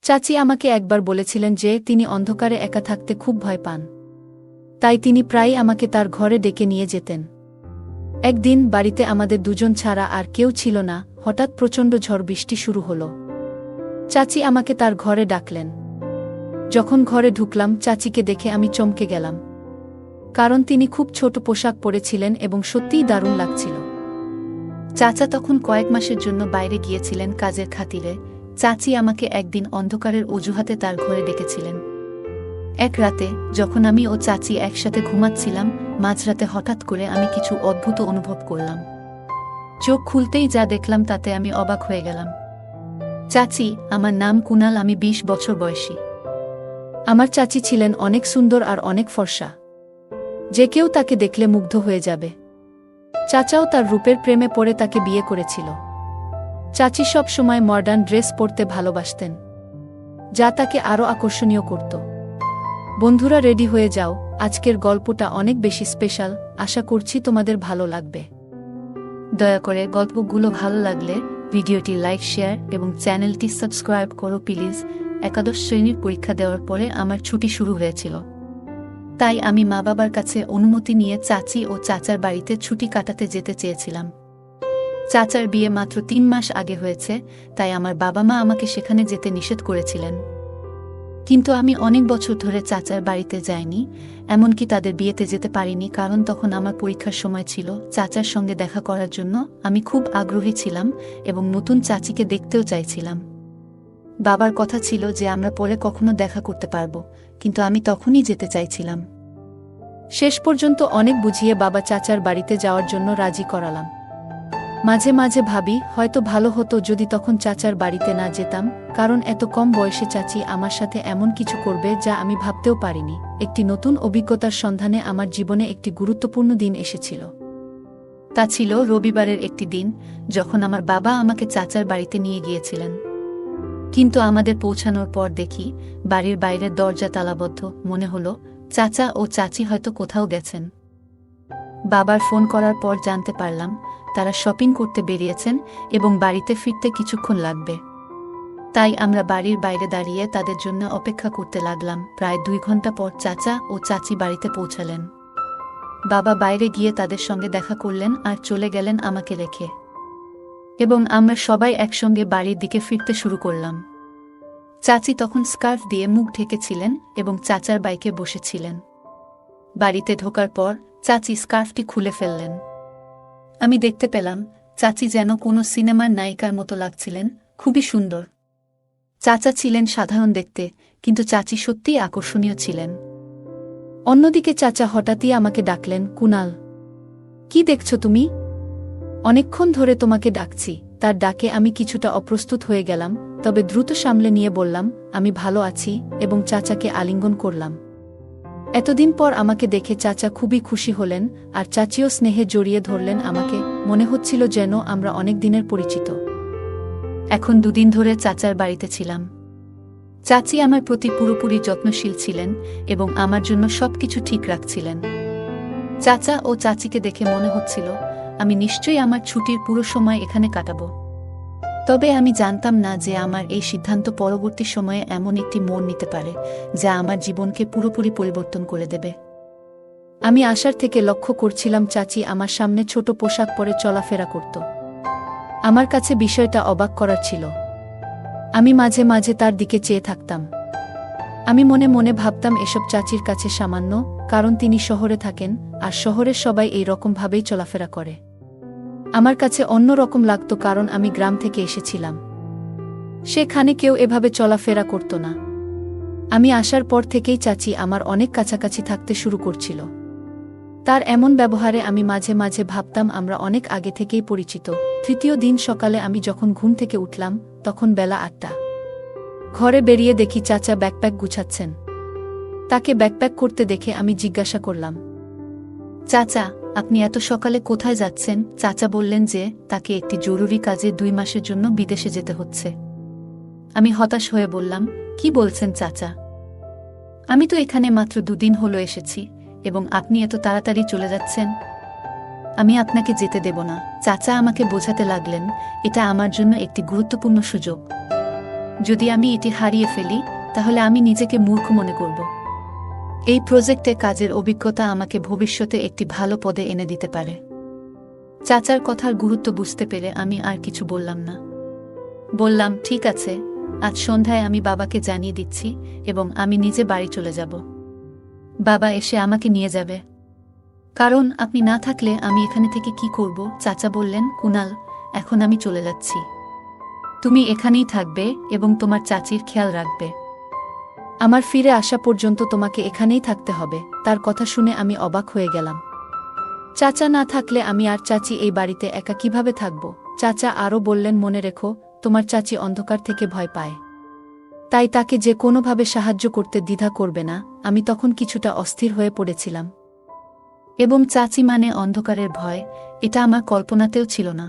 চাচি আমাকে একবার বলেছিলেন যে তিনি অন্ধকারে একা থাকতে খুব ভয় পান। তাই তিনি প্রায়ই আমাকে তার ঘরে ডেকে নিয়ে যেতেন। একদিন বাড়িতে আমাদের দুজন ছাড়া আর কেউ ছিল না, হঠাৎ প্রচণ্ড ঝড় বৃষ্টি শুরু হলো। চাচি আমাকে তার ঘরে ডাকলেন। যখন ঘরে ঢুকলাম চাচিকে দেখে আমি চমকে গেলাম। কারণ তিনি খুব ছোট পোশাক পরেছিলেন এবং সত্যিই দারুণ লাগছিল। চাচা তখন কয়েক মাসের জন্য বাইরে গিয়েছিলেন কাজের খাতিরে। চাচি আমাকে একদিন অন্ধকারের অজুহাতে তার ঘরে ডেকেছিলেন। এক রাতে যখন আমি ও চাচি একসাথে ঘুমাচ্ছিলাম, মাঝরাতে হঠাৎ করে আমি কিছু অদ্ভুত অনুভব করলাম। চোখ খুলতেই যা দেখলাম তাতে আমি অবাক হয়ে গেলাম। চাচি, আমার নাম কুনাল, আমি ২০ বছর বয়সী। আমার চাচি ছিলেন অনেক সুন্দর আর অনেক ফর্সা। যে কেউ তাকে দেখলে মুগ্ধ হয়ে যাবে। চাচাও তার রূপের প্রেমে পড়ে তাকে বিয়ে করেছিল। চাচি সব সময় মডার্ন ড্রেস পরতে ভালোবাসতেন, যা তাকে আরও আকর্ষণীয় করত। বন্ধুরা, রেডি হয়ে যাও, আজকের গল্পটা অনেক বেশি স্পেশাল। আশা করছি তোমাদের ভালো লাগবে। দয়া করে গল্পগুলো ভালো লাগলে ভিডিওটি লাইক, শেয়ার এবং চ্যানেলটি সাবস্ক্রাইব করো প্লিজ। একাদশ শ্রেণীর পরীক্ষা দেওয়ার পরে আমার ছুটি শুরু হয়েছিল। তাই আমি মা বাবার কাছে অনুমতি নিয়ে চাচি ও চাচার বাড়িতে ছুটি কাটাতে যেতে চেয়েছিলাম। চাচার বিয়ে মাত্র ৩ মাস আগে হয়েছে, তাই আমার বাবা মা আমাকে সেখানে যেতে নিষেধ করেছিলেন। কিন্তু আমি অনেক বছর ধরে চাচার বাড়িতে যাইনি, এমনকি তাদের বিয়েতে যেতে পারিনি, কারণ তখন আমার পরীক্ষার সময় ছিল। চাচার সঙ্গে দেখা করার জন্য আমি খুব আগ্রহী ছিলাম এবং নতুন চাচিকে দেখতেও চাইছিলাম। বাবার কথা ছিল যে আমরা পরে কখনো দেখা করতে পারব, কিন্তু আমি তখনই যেতে চাইছিলাম। শেষ পর্যন্ত অনেক বুঝিয়ে বাবা চাচার বাড়িতে যাওয়ার জন্য রাজি করালাম। মাঝে মাঝে ভাবি, হয়তো ভালো হতো যদি তখন চাচার বাড়িতে না যেতাম, কারণ এত কম বয়সে চাচি আমার সাথে এমন কিছু করবে যা আমি ভাবতেও পারিনি। একটি নতুন অভিজ্ঞতার সন্ধানে আমার জীবনে একটি গুরুত্বপূর্ণ দিন এসেছিল। তা ছিল রবিবারের একটি দিন, যখন আমার বাবা আমাকে চাচার বাড়িতে নিয়ে গিয়েছিলেন। কিন্তু আমাদের পৌঁছানোর পর দেখি বাড়ির বাইরের দরজা তালাবদ্ধ। মনে হলো চাচা ও চাচি হয়তো কোথাও গেছেন। বাবার ফোন করার পর জানতে পারলাম তারা শপিং করতে বেরিয়েছেন এবং বাড়িতে ফিরতে কিছুক্ষণ লাগবে। তাই আমরা বাড়ির বাইরে দাঁড়িয়ে তাদের জন্য অপেক্ষা করতে লাগলাম। প্রায় ২ ঘন্টা পর চাচা ও চাচি বাড়িতে পৌঁছালেন। বাবা বাইরে গিয়ে তাদের সঙ্গে দেখা করলেন আর চলে গেলেন আমাকে রেখে, এবং আমরা সবাই একসঙ্গে বাড়ির দিকে ফিরতে শুরু করলাম। চাচি তখন স্কার্ফ দিয়ে মুখ ঢেকেছিলেন এবং চাচার বাইকে বসেছিলেন। বাড়িতে ঢোকার পর চাচি স্কার্ফটি খুলে ফেললেন। আমি দেখতে পেলাম চাচি যেন কোনো সিনেমার নায়িকার মতো লাগছিলেন, খুবই সুন্দর। চাচা ছিলেন সাধারণ দেখতে, কিন্তু চাচি সত্যিই আকর্ষণীয় ছিলেন। অন্যদিকে চাচা হঠাৎই আমাকে ডাকলেন, কুনাল, কি দেখছো তুমি? অনেকক্ষণ ধরে তোমাকে ডাকছি। তার ডাকে আমি কিছুটা অপ্রস্তুত হয়ে গেলাম, তবে দ্রুত সামলে নিয়ে বললাম, আমি ভালো আছি, এবং চাচাকে আলিঙ্গন করলাম। এতদিন পর আমাকে দেখে চাচা খুবই খুশি হলেন, আর চাচিও স্নেহে জড়িয়ে ধরলেন আমাকে। মনে হচ্ছিল যেন আমরা অনেক দিনের পরিচিত। এখন ২ দিন ধরে চাচার বাড়িতে ছিলাম। চাচি আমার প্রতি পুরোপুরি যত্নশীল ছিলেন এবং আমার জন্য সবকিছু ঠিক রাখছিলেন। চাচা ও চাচিকে দেখে মনে হচ্ছিল আমি নিশ্চয়ই আমার ছুটির পুরো সময় এখানে কাটাবো। তবে আমি জানতাম না যে আমার এই সিদ্ধান্ত পরবর্তী সময়ে এমন একটি মোড় নিতে পারে যা আমার জীবনকে পুরোপুরি পরিবর্তন করে দেবে। আমি আসার থেকে লক্ষ্য করছিলাম চাচি আমার সামনে ছোট পোশাক পরে চলাফেরা করত। আমার কাছে বিষয়টা অবাক করার ছিল। আমি মাঝে মাঝে তার দিকে চেয়ে থাকতাম। আমি মনে মনে ভাবতাম এসব চাচির কাছে সামান্য, কারণ তিনি শহরে থাকেন আর শহরের সবাই এই রকমভাবেই চলাফেরা করে। আমার কাছে অন্য রকম লাগত, কারণ আমি গ্রাম থেকে এসেছিলাম। সেখানে কেউ এভাবে চলাফেরা করত না। আমি আসার পর থেকেই চাচি আমার অনেক কাছাকাছি থাকতে শুরু করছিল। তার এমন ব্যবহারে আমি মাঝে মাঝে ভাবতাম আমরা অনেক আগে থেকেই পরিচিত। ৩য় দিন সকালে আমি যখন ঘুম থেকে উঠলাম তখন বেলা ৮টা। ঘরে বেরিয়ে দেখি চাচা ব্যাকপ্যাক গুছাচ্ছেন। তাকে ব্যাকপ্যাক করতে দেখে আমি জিজ্ঞাসা করলাম, চাচা, আপনি এত সকালে কোথায় যাচ্ছেন? চাচা বললেন যে তাকে একটি জরুরি কাজে ২ মাসের জন্য বিদেশে যেতে হচ্ছে। আমি হতাশ হয়ে বললাম, কি বলছেন চাচা? আমি তো এখানে মাত্র ২ দিন হলো এসেছি, এবং আপনি এত তাড়াতাড়ি চলে যাচ্ছেন। আমি আপনাকে যেতে দেব না। চাচা আমাকে বোঝাতে লাগলেন এটা আমার জন্য একটি গুরুত্বপূর্ণ সুযোগ। যদি আমি এটি হারিয়ে ফেলি তাহলে আমি নিজেকে মূর্খ মনে করব। এই প্রজেক্টে কাজের অভিজ্ঞতা আমাকে ভবিষ্যতে একটি ভালো পদে এনে দিতে পারে। চাচার কথার গুরুত্ব বুঝতে পেরে আমি আর কিছু বললাম না। বললাম, ঠিক আছে, আজ সন্ধ্যায় আমি বাবাকে জানিয়ে দিচ্ছি এবং আমি নিজে বাড়ি চলে যাব। বাবা এসে আমাকে নিয়ে যাবে। কারণ আপনি না থাকলে আমি এখানে থেকে কি করব? চাচা বললেন, কুনাল, এখন আমি চলে যাচ্ছি। তুমি এখানেই থাকবে এবং তোমার চাচির খেয়াল রাখবে। আমার ফিরে আসা পর্যন্ত তোমাকে এখানেই থাকতে হবে। তার কথা শুনে আমি অবাক হয়ে গেলাম। চাচা না থাকলে আমি আর চাচি এই বাড়িতে একা কিভাবে থাকব? চাচা আরও বললেন, মনে রেখো, তোমার চাচি অন্ধকার থেকে ভয় পায়, তাই তাকে যে কোনোভাবে সাহায্য করতে দ্বিধা করবে না। আমি তখন কিছুটা অস্থির হয়ে পড়েছিলাম। এবং চাচি মানে অন্ধকারের ভয়, এটা আমার কল্পনাতেও ছিল না।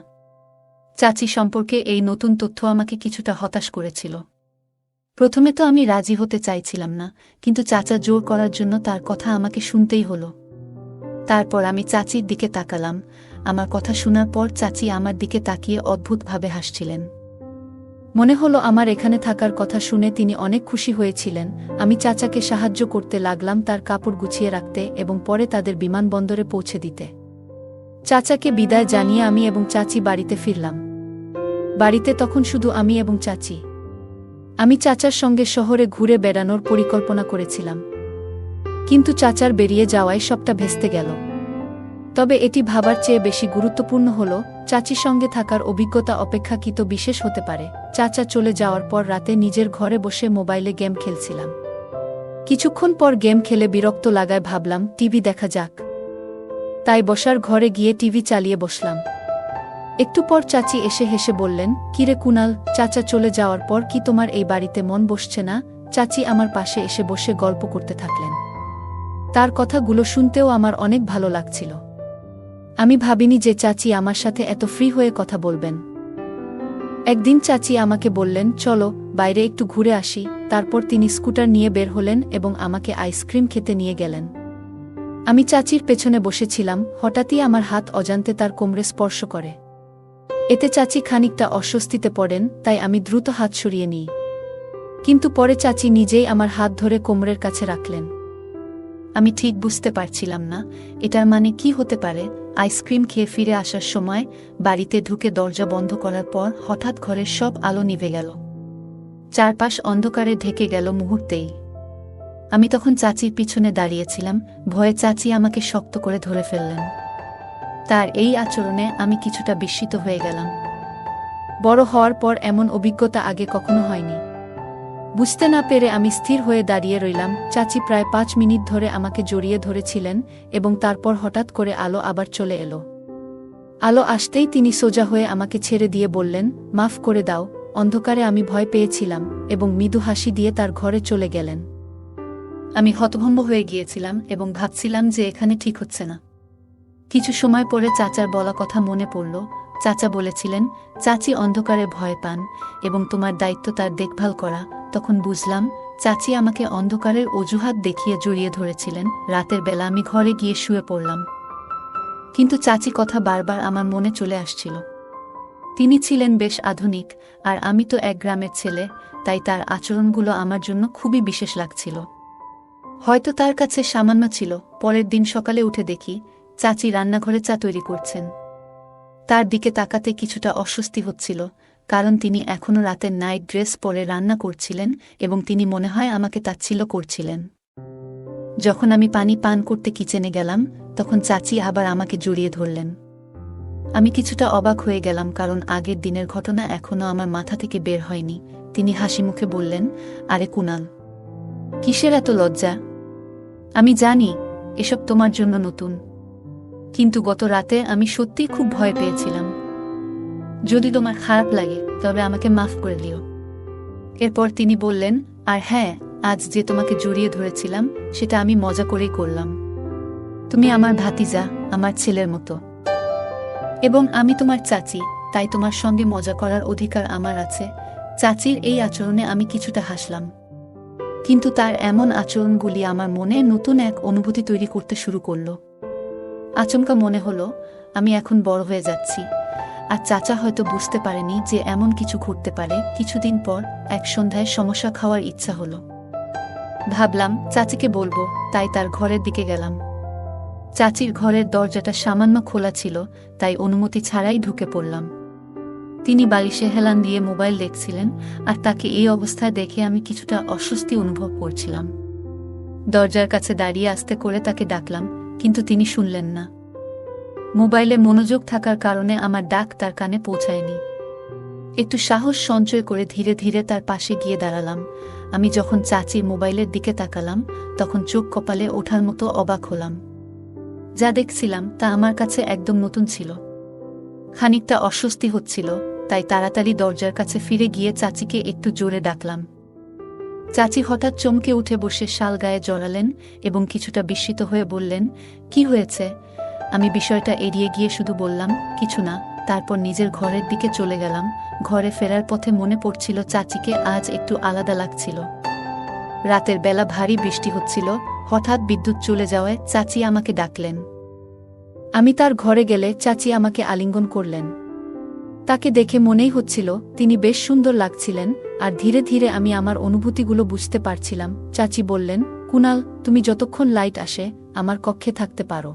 চাচি সম্পর্কে এই নতুন তথ্য আমাকে কিছুটা হতাশ করেছিল। প্রথমে তো আমি রাজি হতে চাইছিলাম না, কিন্তু চাচা জোর করার জন্য তার কথা আমাকে শুনতেই হলো। তারপর আমি চাচির দিকে তাকালাম। আমার কথা শোনার পর চাচি আমার দিকে তাকিয়ে অদ্ভুতভাবে হাসছিলেন। মনে হলো আমার এখানে থাকার কথা শুনে তিনি অনেক খুশি হয়েছিলেন। আমি চাচাকে সাহায্য করতে লাগলাম তার কাপড় গুছিয়ে রাখতে এবং পরে তাদের বিমানবন্দরে পৌঁছে দিতে। চাচাকে বিদায় জানিয়ে আমি এবং চাচি বাড়িতে ফিরলাম। বাড়িতে তখন শুধু আমি এবং চাচি। আমি চাচার সঙ্গে শহরে ঘুরে বেড়ানোর পরিকল্পনা করেছিলাম, কিন্তু চাচার বেরিয়ে যাওয়ায় সবটা ভেস্তে গেল। তবে এটি ভাবার চেয়ে বেশি গুরুত্বপূর্ণ হল, চাচির সঙ্গে থাকার অভিজ্ঞতা অপেক্ষাকৃত বিশেষ হতে পারে। চাচা চলে যাওয়ার পর রাতে নিজের ঘরে বসে মোবাইলে গেম খেলছিলাম। কিছুক্ষণ পর গেম খেলে বিরক্ত লাগায় ভাবলাম টিভি দেখা যাক। তাই বসার ঘরে গিয়ে টিভি চালিয়ে বসলাম। একটু পর চাচি এসে হেসে বললেন, কিরে কুনাল, চাচা চলে যাওয়ার পর কি তোমার এই বাড়িতে মন বসছে না? চাচি আমার পাশে এসে বসে গল্প করতে থাকলেন। তার কথাগুলো শুনতেও আমার অনেক ভালো লাগছিল। আমি ভাবিনি যে চাচি আমার সাথে এত ফ্রি হয়ে কথা বলবেন। একদিন চাচি আমাকে বললেন, চলো বাইরে একটু ঘুরে আসি। তারপর তিনি স্কুটার নিয়ে বের হলেন এবং আমাকে আইসক্রিম খেতে নিয়ে গেলেন। আমি চাচির পেছনে বসেছিলাম। হঠাৎই আমার হাত অজান্তে তার কোমরে স্পর্শ করে। এতে চাচি খানিকটা অস্বস্তিতে পড়েন, তাই আমি দ্রুত হাত সরিয়ে নিই। কিন্তু পরে চাচি নিজেই আমার হাত ধরে কোমরের কাছে রাখলেন। আমি ঠিক বুঝতে পারছিলাম না এটার মানে কি হতে পারে। আইসক্রিম খেয়ে ফিরে আসার সময় বাড়িতে ঢুকে দরজা বন্ধ করার পর হঠাৎ ঘরের সব আলো নিভে গেল। চারপাশ অন্ধকারে ঢেকে গেল মুহূর্তেই। আমি তখন চাচির পিছনে দাঁড়িয়েছিলাম। ভয়ে চাচি আমাকে শক্ত করে ধরে ফেললেন। তার এই আচরণে আমি কিছুটা বিস্মিত হয়ে গেলাম। বড় হওয়ার পর এমন অভিজ্ঞতা আগে কখনো হয়নি। বুঝতে না পেরে আমি স্থির হয়ে দাঁড়িয়ে রইলাম। চাচি প্রায় 5 মিনিট ধরে আমাকে জড়িয়ে ধরেছিলেন এবং তারপর হঠাৎ করে আলো আবার চলে এলো। আলো আসতেই তিনি সোজা হয়ে আমাকে ছেড়ে দিয়ে বললেন, মাফ করে দাও, অন্ধকারে আমি ভয় পেয়েছিলাম, এবং মৃদু হাসি দিয়ে তার ঘরে চলে গেলেন। আমি হতভম্ব হয়ে গিয়েছিলাম এবং ভাবছিলাম যে এখানে ঠিক হচ্ছে না। কিছু সময় পরে চাচার বলা কথা মনে পড়ল। চাচা বলেছিলেন, চাচি অন্ধকারে ভয় পান এবং তোমার দায়িত্ব তার দেখভাল করা। তখন বুঝলাম চাচি আমাকে অন্ধকারের অজুহাত দেখিয়ে জড়িয়ে ধরেছিলেন। রাতের বেলা আমি ঘরে গিয়ে শুয়ে পড়লাম, কিন্তু চাচি কথা বারবার আমার মনে চলে আসছিল। তিনি ছিলেন বেশ আধুনিক, আর আমি তো এক গ্রামের ছেলে, তাই তার আচরণগুলো আমার জন্য খুবই বিশেষ লাগছিল। হয়তো তার কাছে সামান্য ছিল। পরের দিন সকালে উঠে দেখি চাচি রান্নাঘরে চা তৈরি করছেন। তার দিকে তাকাতে কিছুটা অস্বস্তি হচ্ছিল, কারণ তিনি এখনও রাতের নাইট ড্রেস পরে রান্না করছিলেন এবং তিনি মনে হয় আমাকে তাচ্ছিল্য করছিলেন। যখন আমি পানি পান করতে কিচেনে গেলাম, তখন চাচি আবার আমাকে জড়িয়ে ধরলেন। আমি কিছুটা অবাক হয়ে গেলাম, কারণ আগের দিনের ঘটনা এখনও আমার মাথা থেকে বের হয়নি। তিনি হাসি মুখে বললেন, আরে কুনাল, কিসের এত লজ্জা? আমি জানি এসব তোমার জন্য নতুন, কিন্তু গত রাতে আমি সত্যিই খুব ভয় পেয়েছিলাম। যদি তোমার খারাপ লাগে তবে আমাকে মাফ করে দিও। এরপর তিনি বললেন, আর হ্যাঁ, আজ যে তোমাকে জড়িয়ে ধরেছিলাম সেটা আমি মজা করেই করলাম। তুমি আমার ভাতিজা, আমার ছেলের মতো, এবং আমি তোমার চাচি, তাই তোমার সঙ্গে মজা করার অধিকার আমার আছে। চাচির এই আচরণে আমি কিছুটা হাসলাম, কিন্তু তার এমন আচরণগুলি আমার মনে নতুন এক অনুভূতি তৈরি করতে শুরু করল। আচমকা মনে হলো আমি এখন বড় হয়ে যাচ্ছি, আর চাচা হয়তো বুঝতে পারেনি যে এমন কিছু ঘটতে পারে। কিছুদিন পর এক সন্ধ্যায় সমস্যা খাওয়ার ইচ্ছা হলো। ভাবলাম চাচিকে বলবো, তাই তার ঘরের দিকে গেলাম। চাচির ঘরের দরজাটা সামান্য খোলা ছিল, তাই অনুমতি ছাড়াই ঢুকে পড়লাম। তিনি বালিশে হেলান দিয়ে মোবাইল দেখছিলেন, আর তাকে এই অবস্থায় দেখে আমি কিছুটা অস্বস্তি অনুভব করছিলাম। দরজার কাছে দাঁড়িয়ে আস্তে করে তাকে ডাকলাম, কিন্তু তিনি শুনলেন না। মোবাইলে মনোযোগ থাকার কারণে আমার ডাক তার কানে পৌঁছায়নি। একটু সাহস সঞ্চয় করে ধীরে ধীরে তার পাশে গিয়ে দাঁড়ালাম। আমি যখন চাচির মোবাইলের দিকে তাকালাম, তখন চোখ কপালে ওঠার মতো অবাক হলাম। যা দেখছিলাম তা আমার কাছে একদম নতুন ছিল। খানিকটা অস্বস্তি হচ্ছিল, তাই তাড়াতাড়ি দরজার কাছে ফিরে গিয়ে চাচিকে একটু জোরে ডাকলাম। চাচি হঠাৎ চমকে উঠে বসে শাল গায়ে জড়ালেন এবং কিছুটা বিস্মিত হয়ে বললেন, কি হয়েছে? আমি বিষয়টা এড়িয়ে গিয়ে শুধু বললাম, কিছু না। তারপর নিজের ঘরের দিকে চলে গেলাম। ঘরে ফেরার পথে মনে পড়ছিল চাচিকে আজ একটু আলাদা লাগছিল। রাতের বেলা ভারী বৃষ্টি হচ্ছিল। হঠাৎ বিদ্যুৎ চলে যাওয়ায় চাচি আমাকে ডাকলেন। আমি তার ঘরে গেলে চাচি আমাকে আলিঙ্গন করলেন। তাকে দেখে মনেই হচ্ছিল তিনি বেশ সুন্দর লাগছিলেন, আর ধীরে ধীরে আমি আমার অনুভূতিগুলো বুঝতে পারছিলাম। চাচি বললেন, কুনাল, তুমি যতক্ষণ লাইট আসে আমার কক্ষে থাকতে পারো।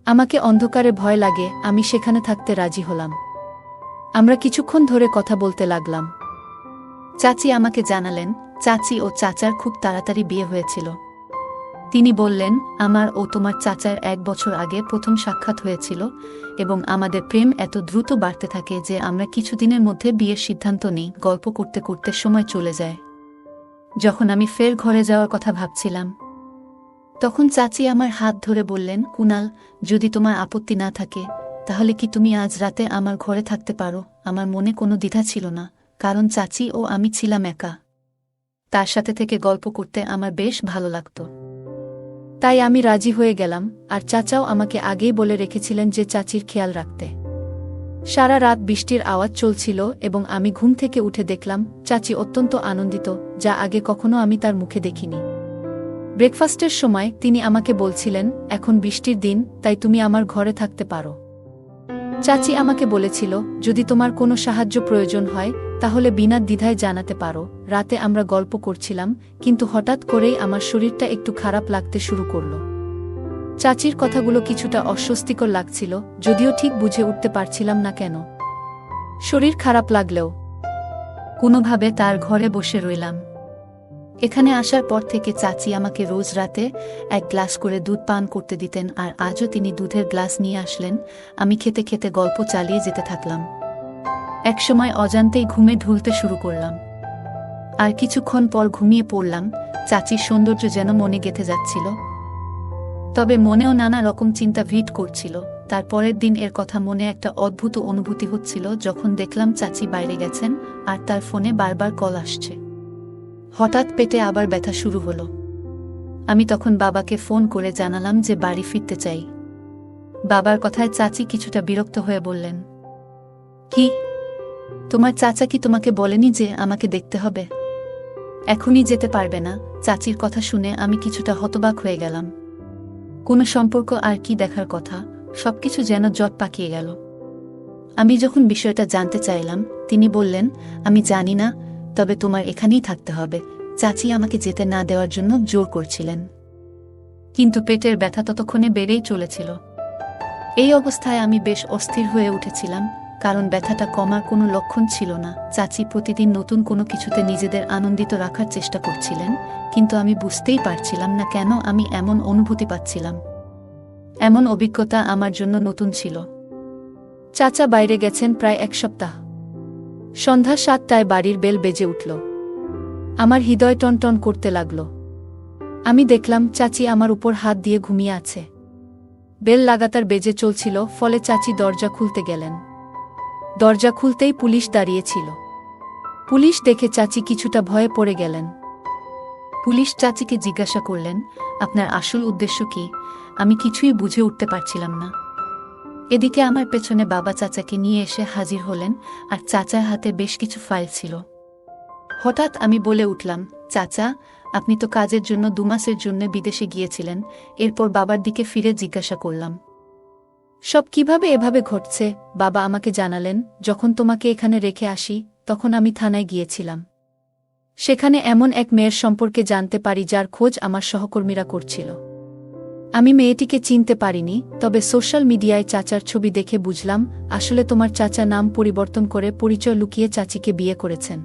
আমাকে অন্ধকারে ভয় লাগে, আমি সেখানে থাকতে রাজি হলাম। আমরা কিছুক্ষণ ধরে কথা বলতে লাগলাম। চাচি আমাকে জানালেন চাচি ও চাচার খুব তাড়াতাড়ি বিয়ে হয়েছিল। তিনি বললেন, আমার ও তোমার চাচার 1 বছর আগে প্রথম সাক্ষাৎ হয়েছিল এবং আমাদের প্রেম এত দ্রুত বাড়তে থাকে যে আমরা কিছুদিনের মধ্যে বিয়ের সিদ্ধান্ত নিই। গল্প করতে করতে সময় চলে যায়। যখন আমি ফের ঘরে যাওয়ার কথা ভাবছিলাম, তখন চাচি আমার হাত ধরে বললেন, কুনাল, যদি তোমার আপত্তি না থাকে তাহলে কি তুমি আজ রাতে আমার ঘরে থাকতে পারো? আমার মনে কোনো দ্বিধা ছিল না, কারণ চাচি ও আমি ছিলাম একা। তার সাথে থেকে গল্প করতে আমার বেশ ভালো লাগত। তাই আমি রাজি হয়ে গেলাম, আর চাচাও আমাকে আগেই বলে রেখেছিলেন যে চাচির খেয়াল রাখতে। সারা রাত বৃষ্টির আওয়াজ চলছিল এবং আমি ঘুম থেকে উঠে দেখলাম চাচি অত্যন্ত আনন্দিত, যা আগে কখনো আমি তার মুখে দেখিনি। ব্রেকফাস্টের সময় তিনি আমাকে বলছিলেন, এখন বৃষ্টির দিন, তাই তুমি আমার ঘরে থাকতে পারো। চাচি আমাকে বলেছিল, যদি তোমার কোনো সাহায্য প্রয়োজন হয় তাহলে বিনা দ্বিধায় জানাতে পারো। রাতে আমরা গল্প করছিলাম, কিন্তু হঠাৎ করেই আমার শরীরটা একটু খারাপ লাগতে শুরু করল। চাচির কথাগুলো কিছুটা অস্বস্তিকর লাগছিল, যদিও ঠিক বুঝে উঠতে পারছিলাম না কেন। শরীর খারাপ লাগলেও কোনোভাবে তার ঘরে বসে রইলাম। এখানে আসার পর থেকে চাচি আমাকে রোজ রাতে 1 গ্লাস করে দুধ পান করতে দিতেন, আর আজও তিনি দুধের গ্লাস নিয়ে আসলেন। আমি খেতে খেতে গল্প চালিয়ে যেতে থাকলাম। একসময় অজান্তেই ঘুমে ঢুলতে শুরু করলাম, আর কিছুক্ষণ পর ঘুমিয়ে পড়লাম। চাচির সৌন্দর্য যেন মনে গেঁথে যাচ্ছিল, তবে মনেও নানা রকম চিন্তা ভিড় করছিল। তার পরের দিন এর কথা মনে একটা অদ্ভুত অনুভূতি হচ্ছিল যখন দেখলাম চাচি বাইরে গেছেন আর তার ফোনে বারবার কল আসছে। হঠাৎ পেটে আবার ব্যথা শুরু হলো। আমি তখন বাবাকে ফোন করে জানালাম যে বাড়ি ফিরতে চাই। বাবার কথায় চাচি কিছুটা বিরক্ত হয়ে বললেন, কি, তোমার চাচা কি তোমাকে বলেনি যে আমাকে দেখতে হবে? এখনই যেতে পারবে না? চাচির কথা শুনে আমি কিছুটা হতবাক হয়ে গেলাম। কোনো সম্পর্ক আর কি দেখার কথা, সবকিছু যেন জট পাকিয়ে গেল। আমি যখন বিষয়টা জানতে চাইলাম, তিনি বললেন, আমি জানি না, তবে তোমার এখানেই থাকতে হবে। চাচি আমাকে যেতে না দেওয়ার জন্য জোর করছিলেন, কিন্তু পেটের ব্যথা ততক্ষণে বেড়েই চলেছিল। এই অবস্থায় আমি বেশ অস্থির হয়ে উঠেছিলাম, কারণ ব্যথাটা কমার কোনো লক্ষণ ছিল না। চাচি প্রতিদিন নতুন কোনো কিছুতে নিজেদের আনন্দিত রাখার চেষ্টা করছিলেন, কিন্তু আমি বুঝতেই পারছিলাম না কেন আমি এমন অনুভূতি পাচ্ছিলাম। এমন অভিজ্ঞতা আমার জন্য নতুন ছিল। চাচা বাইরে গেছেন প্রায় 1 সপ্তাহ। সন্ধ্যা 7টায় বাড়ির বেল বেজে উঠল। আমার হৃদয় টনটন করতে লাগল। আমি দেখলাম চাচি আমার উপর হাত দিয়ে ঘুমিয়ে আছে। বেল লাগাতার বেজে চলছিল, ফলে চাচি দরজা খুলতে গেলেন। দরজা খুলতেই পুলিশ দাঁড়িয়েছিল। পুলিশ দেখে চাচি কিছুটা ভয়ে পড়ে গেলেন। পুলিশ চাচিকে জিজ্ঞাসা করলেন, আপনার আসল উদ্দেশ্য কি? আমি কিছুই বুঝে উঠতে পারছিলাম না। এদিকে আমার পেছনে বাবা চাচাকে নিয়ে এসে হাজির হলেন, আর চাচার হাতে বেশ কিছু ফাইল ছিল। হঠাৎ আমি বলে উঠলাম, চাচা, আপনি তো কাজের জন্য 2 মাসের জন্য বিদেশে গিয়েছিলেন। এরপর বাবার দিকে ফিরে জিজ্ঞাসা করলাম, সব কিভাবে এভাবে ঘটছে বাবা আমাকে জানালেন, যখন তোমাকে এখানে রেখে আসি তখন আমি থানায় গিয়েছিলাম। সেখানে এমন এক মেয়ের সম্পর্কে জানতে পারি যার খোঁজ আমার সহকর্মীরা করছিল। আমি মেয়েটিকে চিনতে পারিনি, তবে সোশ্যাল মিডিয়ায় চাচার ছবি দেখে বুঝলাম আসলে তোমার চাচা নাম পরিবর্তন করে পরিচয় লুকিয়ে চাচিকে বিয়ে করেছেন।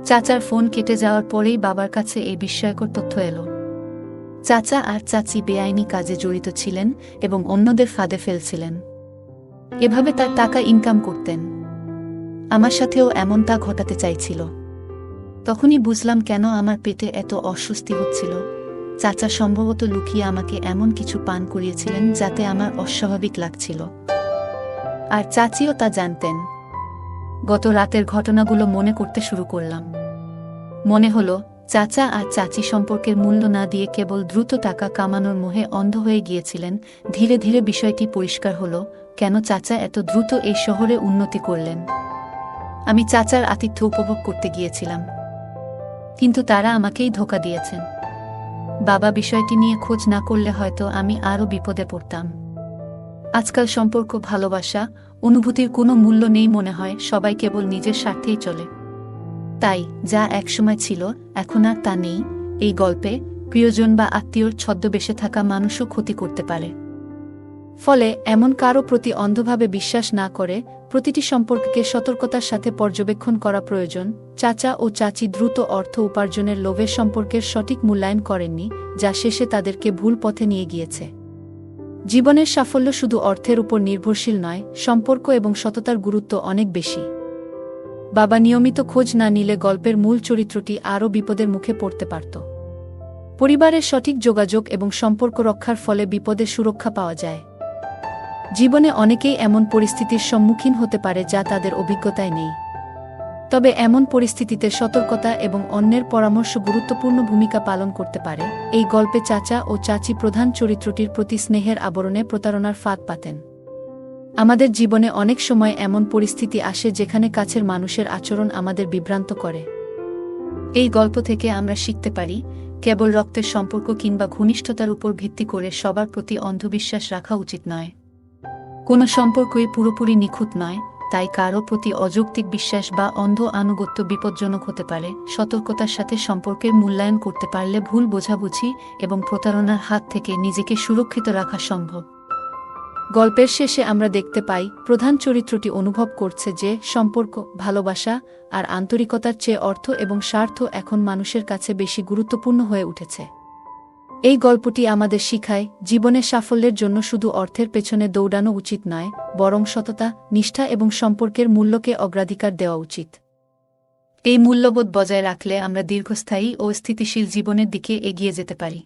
চাচার ফোন কেটে যাওয়ার পরেই বাবার কাছে এই বিস্ময়কর তথ্য এলো। চাচা আর চাচি বেআইনি কাজে জড়িত ছিলেন এবং অন্যদের ফাঁদে ফেলছিলেন। এভাবে তার টাকা ইনকাম করতেন। আমার সাথেও এমনটা ঘটাতে চাইছিল। তখনই বুঝলাম কেন আমার পেটে এত অস্বস্তি হচ্ছিল। চাচা সম্ভবত লুকিয়ে আমাকে এমন কিছু পান করিয়েছিলেন যাতে আমার অস্বাভাবিক লাগছিল, আর চাচিও তা জানতেন। গত রাতের ঘটনাগুলো মনে করতে শুরু করলাম। মনে হলো চাচা আর চাচি সম্পর্কের মূল্য না দিয়ে কেবল দ্রুত টাকা কামানোর মোহে অন্ধ হয়ে গিয়েছিলেন। ধীরে ধীরে বিষয়টি পরিষ্কার হলো, কেন চাচা এত দ্রুত এই শহরে উন্নতি করলেন। আমি চাচার আতিথ্য উপভোগ করতে গিয়েছিলাম, কিন্তু তারা আমাকেই ধোঁকা দিয়েছেন। বাবা বিষয়টি নিয়ে খোঁজ না করলে হয়তো আমি আরও বিপদে পড়তাম। আজকাল সম্পর্ক, ভালোবাসা, অনুভূতির কোনো মূল্য নেই মনে হয়, সবাই কেবল নিজের স্বার্থেই চলে। তাই যা একসময় ছিল এখন আর তা নেই। এই গল্পে প্রিয়জন বা আত্মীয়র ছদ্মবেশে থাকা মানুষও ক্ষতি করতে পারে। ফলে এমন কারো প্রতি অন্ধভাবে বিশ্বাস না করে প্রতিটি সম্পর্ককে সতর্কতার সাথে পর্যবেক্ষণ করা প্রয়োজন। চাচা ও চাচি দ্রুত অর্থ উপার্জনের লোভে সম্পর্কের সঠিক মূল্যায়ন করেননি, যা শেষে তাদেরকে ভুল পথে নিয়ে গিয়েছে। জীবনের সাফল্য শুধু অর্থের উপর নির্ভরশীল নয়, সম্পর্ক এবং সততার গুরুত্ব অনেক বেশি। বাবা নিয়মিত খোঁজ না নিলে গল্পের মূল চরিত্রটি আরও বিপদের মুখে পড়তে পারত। পরিবারের সঠিক যোগাযোগ এবং সম্পর্ক রক্ষার ফলে বিপদে সুরক্ষা পাওয়া যায়। জীবনে অনেকেই এমন পরিস্থিতির সম্মুখীন হতে পারে যা তাদের অভিজ্ঞতায় নেই। তবে এমন পরিস্থিতিতে সতর্কতা এবং অন্যের পরামর্শ গুরুত্বপূর্ণ ভূমিকা পালন করতে পারে। এই গল্পে চাচা ও চাচি প্রধান চরিত্রটির প্রতি স্নেহের আবরণে প্রতারণার ফাঁদ পাতেন। আমাদের জীবনে অনেক সময় এমন পরিস্থিতি আসে যেখানে কাছের মানুষের আচরণ আমাদের বিভ্রান্ত করে। এই গল্প থেকে আমরা শিখতে পারি, কেবল রক্তের সম্পর্ক কিংবা ঘনিষ্ঠতার উপর ভিত্তি করে সবার প্রতি অন্ধবিশ্বাস রাখা উচিত নয়। কোনো সম্পর্কই পুরোপুরি নিখুঁত নয়, তাই কারও প্রতি অযৌক্তিক বিশ্বাস বা অন্ধ আনুগত্য বিপজ্জনক হতে পারে। সতর্কতার সাথে সম্পর্কের মূল্যায়ন করতে পারলে ভুল বোঝাবুঝি এবং প্রতারণার হাত থেকে নিজেকে সুরক্ষিত রাখা সম্ভব। গল্পের শেষে আমরা দেখতে পাই প্রধান চরিত্রটি অনুভব করছে যে সম্পর্ক, ভালোবাসা আর আন্তরিকতার চেয়ে অর্থ এবং স্বার্থ এখন মানুষের কাছে বেশি গুরুত্বপূর্ণ হয়ে উঠেছে। এই গল্পটি আমাদের শিখায়, জীবনের সাফল্যের জন্য শুধু অর্থের পেছনে দৌড়ানো উচিত নয়, বরং সততা, নিষ্ঠা এবং সম্পর্কের মূল্যকে অগ্রাধিকার দেওয়া উচিত। এই মূল্যবোধ বজায় রাখলে আমরা দীর্ঘস্থায়ী ও স্থিতিশীল জীবনের দিকে এগিয়ে যেতে পারি।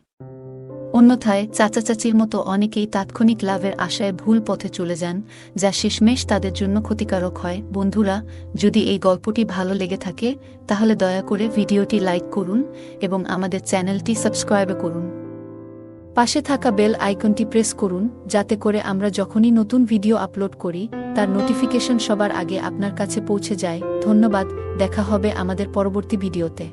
অন্যথায় চাচা চাচির মতো অনেকেই তাৎক্ষণিক লাভের আশায় ভুল পথে চলে যান, যা শেষমেশ তাদের জন্য ক্ষতিকারক হয়। বন্ধুরা, যদি এই গল্পটি ভালো লেগে থাকে তাহলে দয়া করে ভিডিওটি লাইক করুন এবং আমাদের চ্যানেলটি সাবস্ক্রাইব করুন। পাশে থাকা বেল আইকনটি প্রেস করুন, যাতে করে আমরা যখনই নতুন ভিডিও আপলোড করি তার নোটিফিকেশন সবার আগে আপনার কাছে পৌঁছে যায়। ধন্যবাদ, দেখা হবে আমাদের পরবর্তী ভিডিওতে।